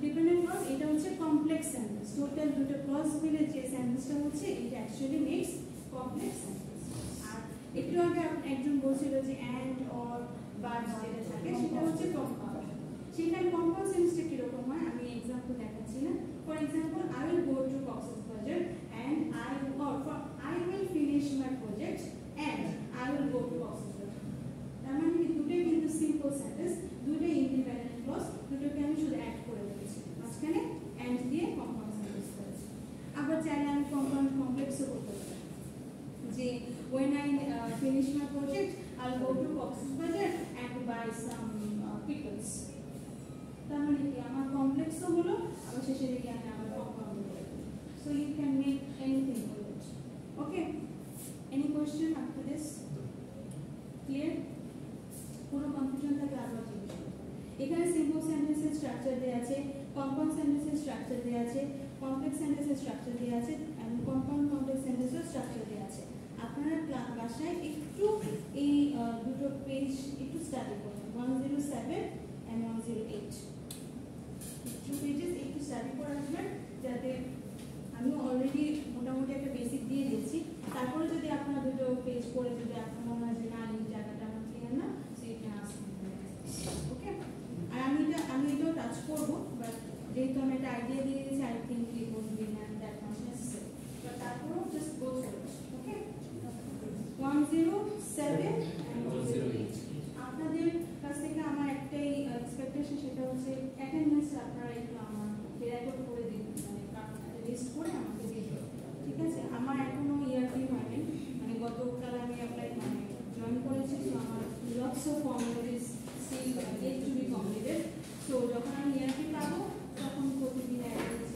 ডিপেন্ডেন্ট ক্লজ এটা হচ্ছে কমপ্লেক্স সেন্টেন্স, টোটাল দুটো ক্লজ মিলে যে সেন্টেন্সটা হচ্ছে এটা অ্যাকচুয়ালি মেক্স কমপ্লেক্স সেন্টেন্স। আর একটু আগে একজন বলছিল যে অ্যান্ড অর বাট যেটা থাকে সেটা হচ্ছে কম্পাউন্ড। সেখানে কম্পাউন্ড সেন্টেন্সটা কিরকম হয় আমি এক্সাম্পল দেখাচ্ছি না। For example I will go to Cox's Bazar and I will finish my project and I will go to Cox's Bazar. তার মানে দুটোই কিন্তু সিম্পল সেন্টেন্স, দুটোই ইন্ডিপেন্ডেন্ট ক্লজ, দুটোকে আমি শুধু অ্যাড করে দিয়েছি, মাঝখানে অ্যান্ড দিয়ে কম্পাউন্ড সেন্টেন্স করেছি। আবার চাইলে আমি কম্পাউন্ড কমপ্লেক্সও করতে পারি যে when I finish my project I'll go to Cox's Bazar and buy some pickles। তার মানে কি আমার কমপ্লেক্সও হলো, আবার শেষে দিকে আমি আমার কম্পাউন্ড করে দিই। So you can make anything with it. Okay? Any question after this? Clear? কোনো কনফিউশন থাকলে আবার জিজ্ঞেস করুন। এখানে সিম্পল সেন্টেন্সের স্ট্রাকচার দেওয়া আছে, কম্পাউন্ড সেন্টেন্সের স্ট্রাকচার দেওয়া আছে, কমপ্লেক্স সেন্টেন্সের স্ট্রাকচার দেওয়া আছে, এবং কম্পাউন্ড কমপ্লেক্স সেন্টেন্সের স্ট্রাকচার দেওয়া আছে। আপনারা বাসায় একটু এই দুটো পেজ একটু স্টাডি করবেন, 107 and 108 2 পেজেস একটু স্টাডি করে আসবেন, যাতে আমি অলরেডি মোটামুটি একটা বেসিক দিয়ে দিয়েছি। তারপরে যদি আপনারা দুটো পেজ পড়ে যদি আপনার মনে হয় যে না এই জায়গাটা আমার ক্লিয়ার না, সেইটা আসবেন। ওকে? আর আমি এটাও টাচ করবো, বাট যেহেতু আমি একটা আইডিয়া দিয়ে দিয়েছি, I think it would be that much necessary, but তারপরেও just go through it. Okay? 107 and 108 আপনাদের কাছ থেকে আমার একটাই এক্সপেকটেশন, সেটা হচ্ছে অ্যাটেন্ডেন্স আপনারা একটু আমার রেকর্ড করে দিন, মানে লিস্ট করে আমাকে দিয়ে দিন, ঠিক আছে? আমার এখনো ইয়ারলি হয়নি, মানে গতকাল আমি অ্যাপ্লাই মানে জয়েন করেছি, তো আমার lots of formalities still yet to be completed। So যখন আমি ইয়ারলি পাবো তখন প্রতিদিন অ্যাটেন্ডেন্স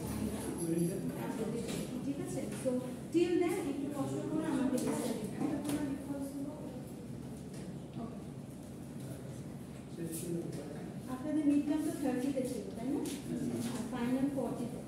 আপনাদের মিড টার্ম তো 30-তে ছিল তাই না আর ফাইনাল 40-তে